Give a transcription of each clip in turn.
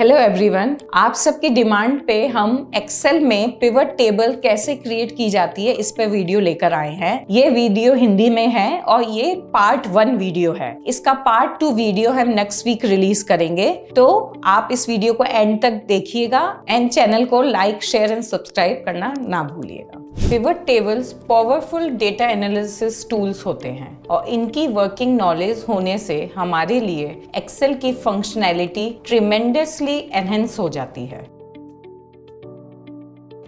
Hello everyone, आप सबकी demand पे हम एक्सेल में पिवट टेबल कैसे क्रिएट की जाती है इस पे वीडियो लेकर आए हैं। ये वीडियो हिंदी में है और ये पार्ट 1 वीडियो है। इसका पार्ट 2 वीडियो हम नेक्स्ट वीक रिलीज करेंगे, तो आप इस वीडियो को एंड तक देखिएगा एंड चैनल को लाइक, शेयर एंड सब्सक्राइब करना ना भूलिएगा। Pivot tables powerful data analysis tools होते हैं और इनकी वर्किंग नॉलेज होने से हमारे लिए एक्सेल की फंक्शनैलिटी ट्रिमेंडसली एनहेंस हो जाती है।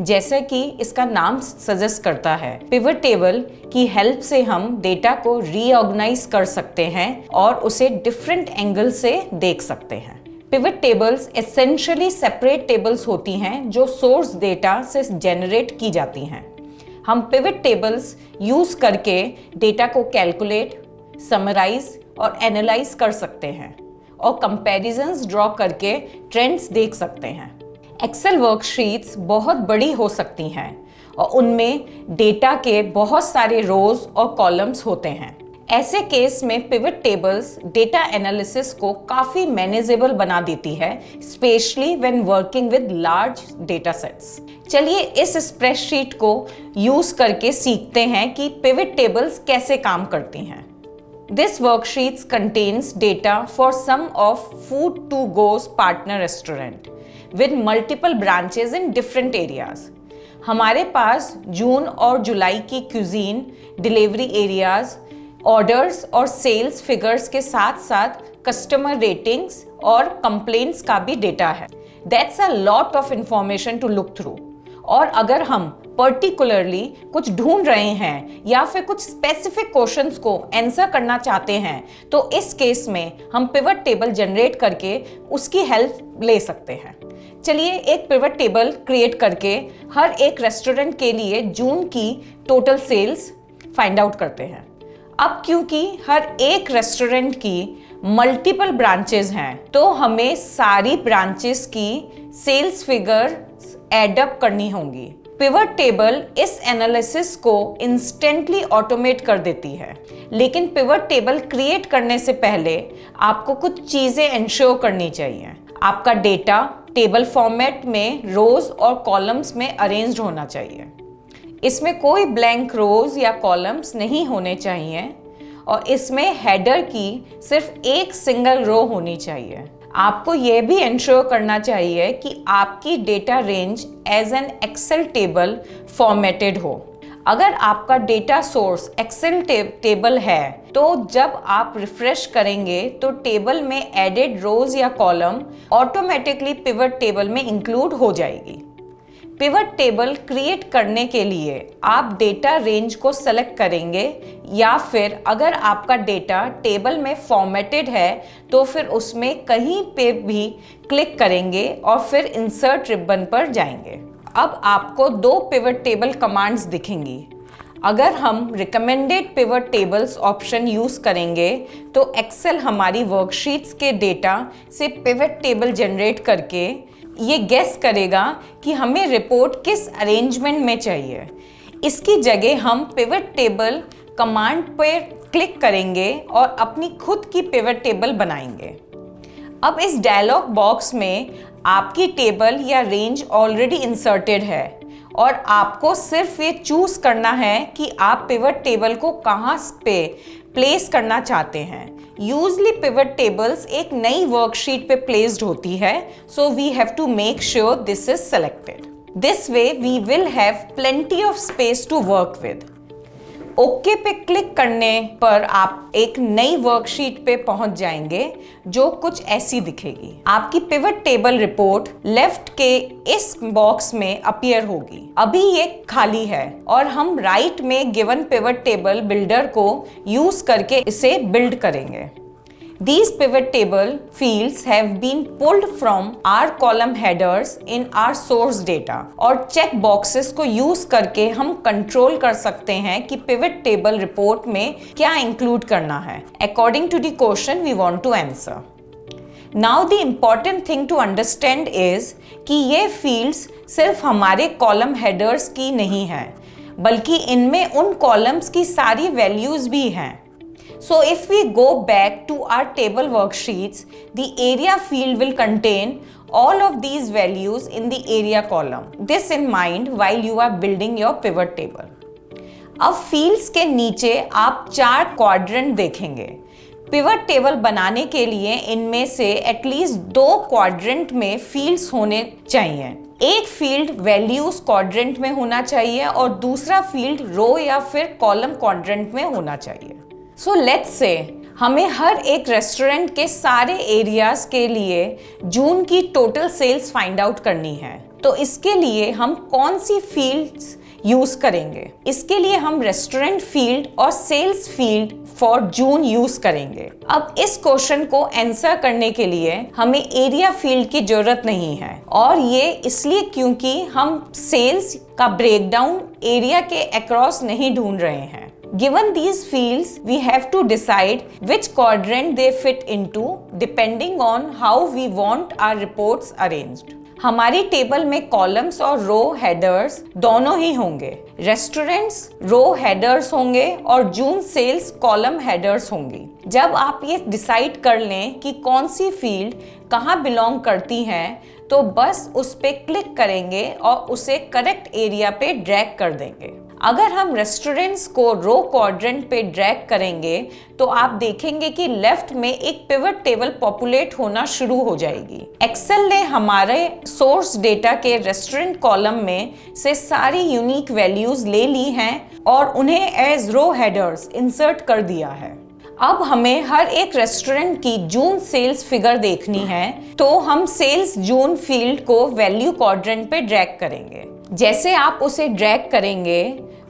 जैसे कि इसका नाम सजेस्ट करता है, पिवट टेबल की हेल्प से हम डेटा को रीऑर्गेनाइज कर सकते हैं और उसे डिफरेंट एंगल से देख सकते हैं। Pivot tables essentially separate tables होती हैं जो सोर्स डेटा से जनरेट की जाती हैं। हम पिवट टेबल्स यूज करके डेटा को कैलकुलेट, समराइज और एनालाइज कर सकते हैं और कंपैरिजंस ड्रॉ करके ट्रेंड्स देख सकते हैं। एक्सेल वर्कशीट्स बहुत बड़ी हो सकती हैं और उनमें डेटा के बहुत सारे रोज और कॉलम्स होते हैं। ऐसे केस में पिवट टेबल्स डेटा एनालिसिस को काफी मैनेजेबल बना देती है, specially when working with large data sets. चलिए इस स्प्रेडशीट को यूज करके सीखते हैं कि पिवट टेबल्स कैसे काम करती हैं। This worksheet contains data for some of Food to Go's partner restaurant with multiple branches in different areas. हमारे पास जून और जुलाई की क्यूजीन, डिलीवरी एरियाज, ऑर्डर्स और सेल्स फिगर्स के साथ साथ कस्टमर रेटिंग्स और कंप्लेंट्स का भी डेटा है। That's a lot of information to look through. और अगर हम पर्टिकुलरली कुछ ढूंढ रहे हैं या फिर कुछ स्पेसिफिक क्वेश्चंस को आंसर करना चाहते हैं, तो इस केस में हम पिवट टेबल जनरेट करके उसकी हेल्प ले सकते हैं। चलिए एक पिवट टेबल क्रिएट करके हर एक रेस्टोरेंट के लिए जून की टोटल सेल्स फाइंड आउट करते हैं। अब क्योंकि हर एक रेस्टोरेंट की मल्टीपल ब्रांचेस हैं, तो हमें सारी ब्रांचेस की सेल्स फिगर एडअप करनी होंगी। पिवट टेबल इस एनालिसिस को इंस्टेंटली ऑटोमेट कर देती है, लेकिन पिवट टेबल क्रिएट करने से पहले आपको कुछ चीजें इंश्योर करनी चाहिए। आपका डेटा टेबल फॉर्मेट में रोज और कॉलम्स में अरेंज्ड होना चाहिए। इसमें कोई ब्लैंक रोज या कॉलम्स नहीं होने चाहिए और इसमें हेडर की सिर्फ एक सिंगल रो होनी चाहिए। आपको यह भी इंश्योर करना चाहिए कि आपकी data range as an Excel table formatted हो। अगर आपका डेटा सोर्स एक्सेल टेबल है, तो जब आप रिफ्रेश करेंगे तो टेबल में एडेड रोज या कॉलम ऑटोमेटिकली पिवट टेबल में इंक्लूड हो जाएगी। पिवट टेबल क्रिएट करने के लिए आप डेटा रेंज को सेलेक्ट करेंगे या फिर अगर आपका डेटा टेबल में फॉर्मेटेड है तो फिर उसमें कहीं पे भी क्लिक करेंगे और फिर इंसर्ट रिबन पर जाएंगे। अब आपको 2 पिवट टेबल कमांड्स दिखेंगी। अगर हम recommended pivot tables option use करेंगे तो एक्सेल हमारी वर्कशीट्स के डेटा से पिवट टेबल जनरेट करके ये गेस करेगा कि हमें रिपोर्ट किस अरेंजमेंट में चाहिए। इसकी जगह हम पिवट टेबल कमांड पर क्लिक करेंगे और अपनी खुद की पिवट टेबल बनाएंगे। अब इस डायलॉग बॉक्स में आपकी टेबल या रेंज ऑलरेडी इंसर्टेड है और आपको सिर्फ ये चूज करना है कि आप पिवट टेबल को कहाँ पे प्लेस करना चाहते हैं। यूजली पिवट टेबल्स एक नई वर्कशीट पे प्लेस्ड होती है, so we have to make sure this is selected. This way we will have plenty of space to work with. Okay पे क्लिक करने पर आप एक नई वर्कशीट पे पहुंच जाएंगे जो कुछ ऐसी दिखेगी। आपकी पिवट टेबल रिपोर्ट लेफ्ट के इस बॉक्स में अपीयर होगी। अभी ये खाली है और हम राइट में गिवन पिवट टेबल बिल्डर को यूज करके इसे बिल्ड करेंगे। These pivot table fields have been pulled from our column headers in our source data और check boxes को यूज करके हम कंट्रोल कर सकते हैं कि pivot table report में क्या इंक्लूड करना है according to the question we want to answer. Now the important thing to understand is कि ये fields सिर्फ हमारे column headers की नहीं है, बल्कि इनमें उन columns की सारी values भी हैं। So if we go back to our table worksheets, the area field will contain all of these values in the area column. This in mind while you are building your pivot table. अब fields के नीचे आप 4 quadrant देखेंगे। Pivot table बनाने के लिए इनमें से एटलीस्ट 2 क्वाड्रेंट में फील्ड्स होने चाहिए। एक फील्ड वैल्यूज क्वाड्रेंट में होना चाहिए और दूसरा फील्ड रो या फिर कॉलम क्वाड्रेंट में होना चाहिए। सो लेट्स से हमें हर एक रेस्टोरेंट के सारे एरियाज के लिए जून की टोटल सेल्स फाइंड आउट करनी है। तो इसके लिए हम कौन सी फील्ड्स यूज करेंगे? इसके लिए हम रेस्टोरेंट फील्ड और sales field for June use करेंगे। अब इस क्वेश्चन को आंसर करने के लिए हमें एरिया फील्ड की जरूरत नहीं है, और ये इसलिए क्योंकि हम सेल्स का ब्रेकडाउन एरिया के अक्रॉस नहीं ढूंढ रहे हैं। Given these fields, we have to decide which quadrant they fit into depending on how we want our reports arranged. हमारी टेबल में कॉलम्स और रो हेडर्स दोनों ही होंगे। रेस्टोरेंट्स रो हेडर्स होंगे और जून सेल्स कॉलम हेडर्स होंगी। जब आप ये डिसाइड कर लें कि कौन सी फील्ड कहाँ बिलोंग करती हैं, तो बस उस पे क्लिक करेंगे और उसे करेक्ट एरिया पे ड्रैग कर देंगे। अगर हम रेस्टोरेंट्स को रो क्वाड्रेंट पे ड्रैग करेंगे तो आप देखेंगे कि लेफ्ट में एक पिवट टेबल पॉपुलेट होना शुरू हो जाएगी। एक्सेल ने हमारे सोर्स डेटा के रेस्टोरेंट कॉलम में से सारी यूनिक वैल्यूज ले ली हैं और उन्हें एज रो हेडर्स इंसर्ट कर दिया है। अब हमें हर एक रेस्टोरेंट की जून सेल्स फिगर देखनी है, तो हम सेल्स जून फील्ड को वैल्यू क्वाड्रेंट पे ड्रैग करेंगे। जैसे आप उसे ड्रैग करेंगे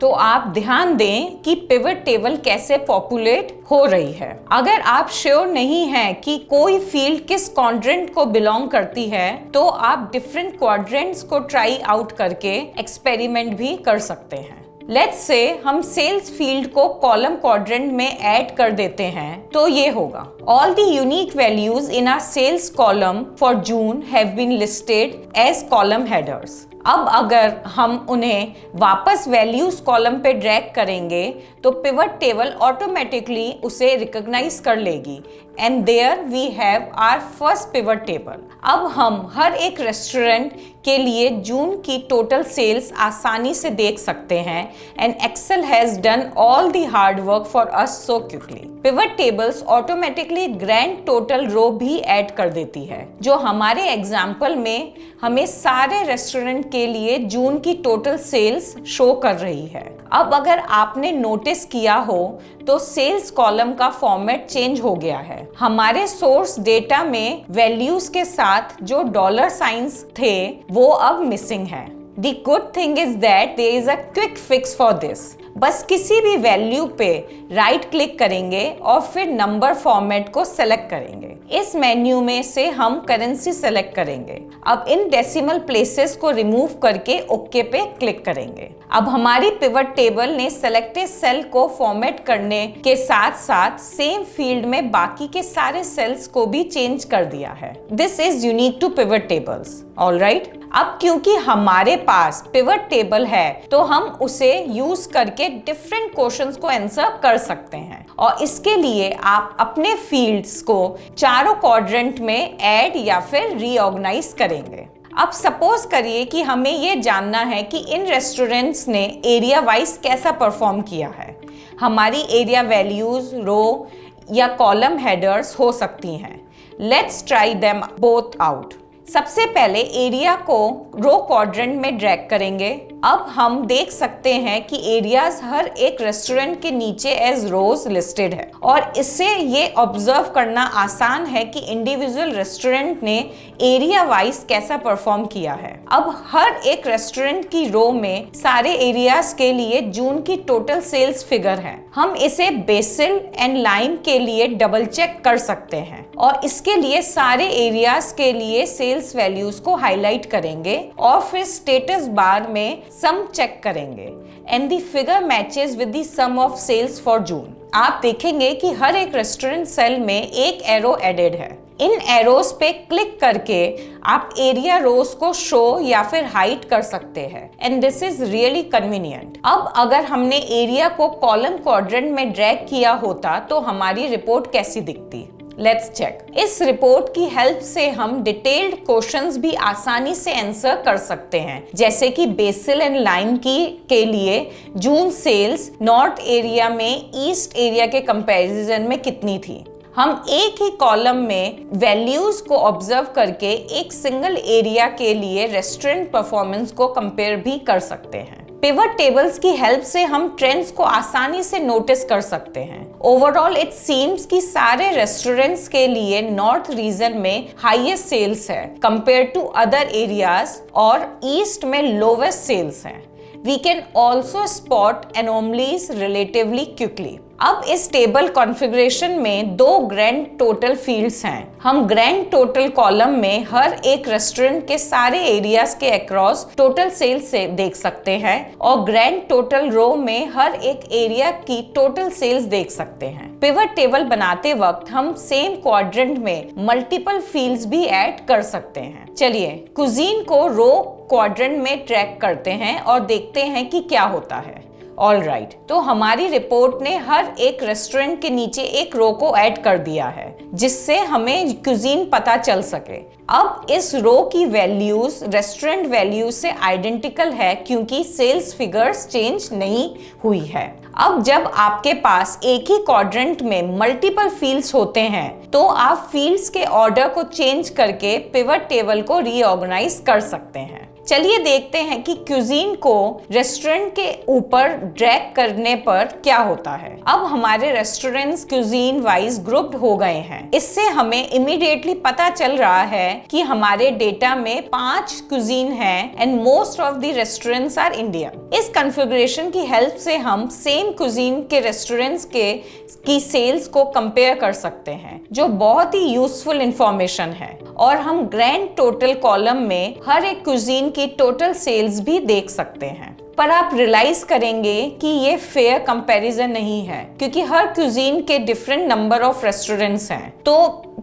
तो आप ध्यान दें कि पिवट टेबल कैसे पॉपुलेट हो रही है। अगर आप श्योर नहीं हैं कि कोई फील्ड किस क्वाड्रेंट को बिलोंग करती है, तो आप डिफरेंट क्वाड्रेंट्स को ट्राई आउट करके एक्सपेरिमेंट भी कर सकते हैं। लेट्स से हम सेल्स फील्ड को कॉलम क्वाड्रेंट में ऐड कर देते हैं, तो ये होगा all the unique values in our sales column for June have been listed as column headers. अब अगर हम उन्हें वापस वैल्यूज कॉलम पे ड्रैग करेंगे तो पिवट टेबल ऑटोमेटिकली उसे रिकॉग्नाइज कर लेगी and there we have our first pivot table. अब हम हर एक रेस्टोरेंट के लिए जून की टोटल सेल्स आसानी से देख सकते हैं and Excel has done all the hard work for us so quickly. Pivot tables automatically grand total row भी ऐड कर देती है, जो हमारे एग्जाम्पल में हमें सारे रेस्टोरेंट के लिए जून की टोटल सेल्स शो कर रही है। अब अगर आपने नोटिस किया हो तो सेल्स कॉलम का फॉर्मेट चेंज हो गया है। हमारे सोर्स डेटा में वैल्यूज के साथ जो डॉलर साइंस थे वो अब मिसिंग है। The good thing is that there is a quick fix for this. बस किसी भी वैल्यू पे राइट क्लिक करेंगे और फिर नंबर फॉर्मेट को सेलेक्ट करेंगे। इस मेन्यू में से हम करेंसी सेलेक्ट करेंगे। अब इन डेसिमल प्लेसेस को रिमूव करके ओके पे क्लिक करेंगे। अब हमारी पिवट टेबल ने सेलेक्टेड सेल को फॉर्मेट करने के साथ साथ सेम फील्ड में बाकी के सारे सेल्स को भी चेंज कर दिया है। This is unique to pivot tables. Alright, अब क्योंकि हमारे पास पिवट टेबल है तो हम उसे यूज करके डिफरेंट क्वेश्चंस को आंसर कर सकते हैं, और इसके लिए आप अपने फील्ड्स को चारों क्वाड्रेंट में ऐड या फिर रीऑर्गेनाइज करेंगे। अब सपोज करिए कि हमें ये जानना है कि इन रेस्टोरेंट्स ने एरिया वाइज कैसा परफॉर्म किया है। हमारी एरिया वैल्यूज रो या कॉलम हेडर्स हो सकती हैं। Let's try them both out. सबसे पहले एरिया को रो क्वाड्रेंट में ड्रैग करेंगे। अब हम देख सकते हैं कि एरियाज हर एक रेस्टोरेंट के नीचे एज रोज लिस्टेड है, और इससे ये ऑब्जर्व करना आसान है कि इंडिविजुअल रेस्टोरेंट ने एरिया वाइज कैसा परफॉर्म किया है। अब हर एक रेस्टोरेंट की रो में सारे एरियाज के लिए जून की टोटल सेल्स फिगर है। हम इसे बेसिल एंड लाइम के लिए डबल चेक कर सकते हैं, और इसके लिए सारे एरियाज के लिए सेल्स वैल्यूज को हाईलाइट करेंगे और फिर स्टेटस बार में सम चेक करेंगे and the figure matches with the sum of sales for June. आप देखेंगे कि हर एक रेस्टोरेंट सेल में एक एरो एडेड है। इन एरोस पे क्लिक करके आप एरिया रोज को शो या फिर हाइड कर सकते हैं, and this is really convenient. अब अगर हमने एरिया को कॉलम क्वाड्रेंट में ड्रैग किया होता तो हमारी रिपोर्ट कैसी दिखती? Let's check. इस रिपोर्ट की हेल्प से हम डिटेल्ड क्वेश्चंस भी आसानी से आंसर कर सकते हैं, जैसे कि बेसिल एंड लाइन के लिए जून सेल्स नॉर्थ एरिया में ईस्ट एरिया के कंपैरिजन में कितनी थी। हम एक ही कॉलम में वैल्यूज को ऑब्जर्व करके एक सिंगल एरिया के लिए रेस्टोरेंट परफॉर्मेंस को कंपेयर भी कर सकते हैं। पिवट टेबल्स की हेल्प से हम ट्रेंड्स को आसानी से नोटिस कर सकते हैं। ओवरऑल इट सीम्स कि सारे रेस्टोरेंट्स के लिए नॉर्थ रीजन में हाईएस्ट सेल्स है कंपेयर टू अदर एरियाज और ईस्ट में लोवेस्ट सेल्स हैं। We can also spot anomalies relatively quickly. अब इस टेबल कॉन्फ़िगरेशन में दो ग्रैंड टोटल फील्ड्स हैं। हम ग्रैंड टोटल कॉलम में हर एक रेस्टोरेंट के सारे एरियाज के अक्रॉस टोटल सेल्स से देख सकते हैं और ग्रैंड टोटल रो में हर एक एरिया की टोटल सेल्स देख सकते हैं। पिवट टेबल बनाते वक्त हम सेम क्वाड्रेंट में मल्टीपल फील्ड्स भी ऐड कर सकते हैं। चलिए कुजीन को रो क्वाड्रेंट में ट्रैक करते हैं और देखते हैं कि क्या होता है। ऑल राइट, तो हमारी रिपोर्ट ने हर एक रेस्टोरेंट के नीचे एक रो को ऐड कर दिया है जिससे हमें कुजीन पता चल सके। अब इस रो की वैल्यूज रेस्टोरेंट वैल्यूज से आइडेंटिकल है क्योंकि सेल्स फिगर्स चेंज नहीं हुई है। अब जब आपके पास एक ही क्वाड्रेंट में मल्टीपल फील्ड्स होते हैं तो आप फील्ड्स के ऑर्डर को चेंज करके पिवट टेबल को रीऑर्गेनाइज कर सकते हैं। चलिए देखते हैं कि क्यूजीन को रेस्टोरेंट के ऊपर ड्रैग करने पर क्या होता है। अब हमारे रेस्टोरेंट्स क्यूजीन वाइज ग्रुप्ड हो गए हैं। इससे हमें इमीडिएटली पता चल रहा है कि हमारे डेटा में 5 क्यूजीन हैं and most of the restaurants are Indian. इस कॉन्फ़िगरेशन की हेल्प से हम सेम क्यूजीन के रेस्टोरेंट्स की सेल्स को कंपेयर कर सकते हैं, जो बहुत ही यूजफुल इंफॉर्मेशन है। और हम ग्रैंड टोटल कॉलम में हर एक क्यूजीन की टोटल सेल्स भी देख सकते हैं। पर आप रियलाइज करेंगे कि ये फेयर कंपैरिजन नहीं है क्योंकि हर क्यूजीन के डिफरेंट नंबर ऑफ रेस्टोरेंट्स हैं। तो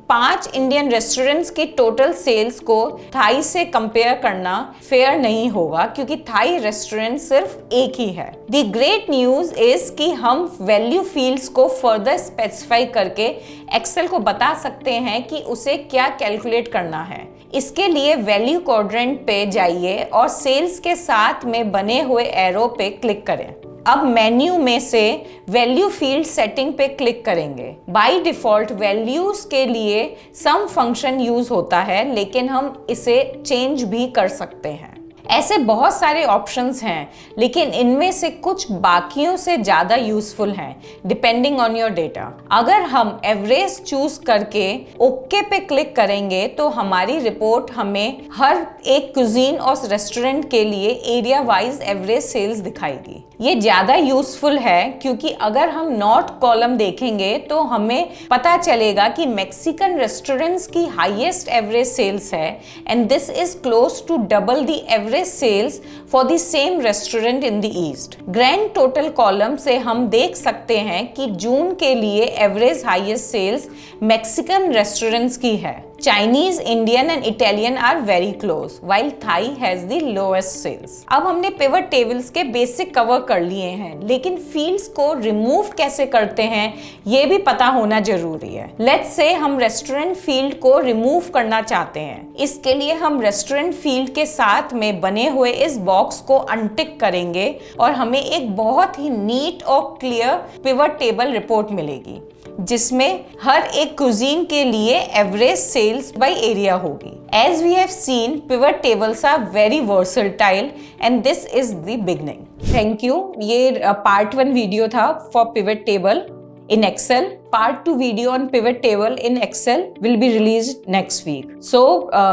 5 इंडियन रेस्टोरेंट्स की टोटल सेल्स को थाई से कंपेयर करना फेयर नहीं होगा क्योंकि थाई रेस्टोरेंट सिर्फ एक ही है। द ग्रेट न्यूज इज कि हम वैल्यू फील्ड्स को फर्दर स्पेसिफाई करके एक्सेल को बता सकते हैं कि उसे क्या कैलकुलेट करना है। इसके लिए वैल्यू क्वाड्रेंट पे जाइए और सेल्स के साथ में बने हुए एरो पे क्लिक करें। अब मेन्यू में से वैल्यू फील्ड सेटिंग पे क्लिक करेंगे। बाय डिफॉल्ट वैल्यूज के लिए सम फंक्शन यूज होता है, लेकिन हम इसे चेंज भी कर सकते हैं। ऐसे बहुत सारे ऑप्शंस हैं, लेकिन इनमें से कुछ बाकियों से ज़्यादा यूजफुल हैं डिपेंडिंग ऑन योर डेटा। अगर हम एवरेज चूज करके ओके पे क्लिक करेंगे तो हमारी रिपोर्ट हमें हर एक कुजीन और रेस्टोरेंट के लिए एरिया वाइज एवरेज सेल्स दिखाएगी। ये ज़्यादा यूजफुल है क्योंकि अगर हम नॉर्थ कॉलम देखेंगे तो हमें पता चलेगा कि मैक्सिकन रेस्टोरेंट्स की हाईएस्ट एवरेज सेल्स है and this is close to double the average sales for the same restaurant in the east. Grand total column से हम देख सकते हैं कि जून के लिए average highest sales Mexican restaurants की है। Chinese, Indian and Italian are very close, while Thai has the lowest sales. अब हमने पिवट टेबल्स के बेसिक कवर कर लिए हैं, लेकिन फील्ड्स को रिमूव कैसे करते हैं ये भी पता होना जरूरी है। लेट्स से हम रेस्टोरेंट फील्ड को रिमूव करना चाहते हैं। इसके लिए हम रेस्टोरेंट फील्ड के साथ में बने हुए इस बॉक्स को अनटिक करेंगे और हमें एक बहुत ही नीट और क्लियर पिवट टेबल रिपोर्ट मिलेगी जिसमें हर एक कुजीन के लिए एवरेज सेल्स बाय एरिया होगी। As we have seen, pivot tables are very versatile and this is the beginning. Thank you. ये part 1 वीडियो था for pivot table in Excel. Part 2 video on pivot table in Excel will be released next week. So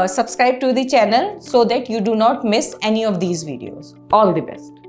subscribe to the channel so that you do not miss any of these videos. All the best.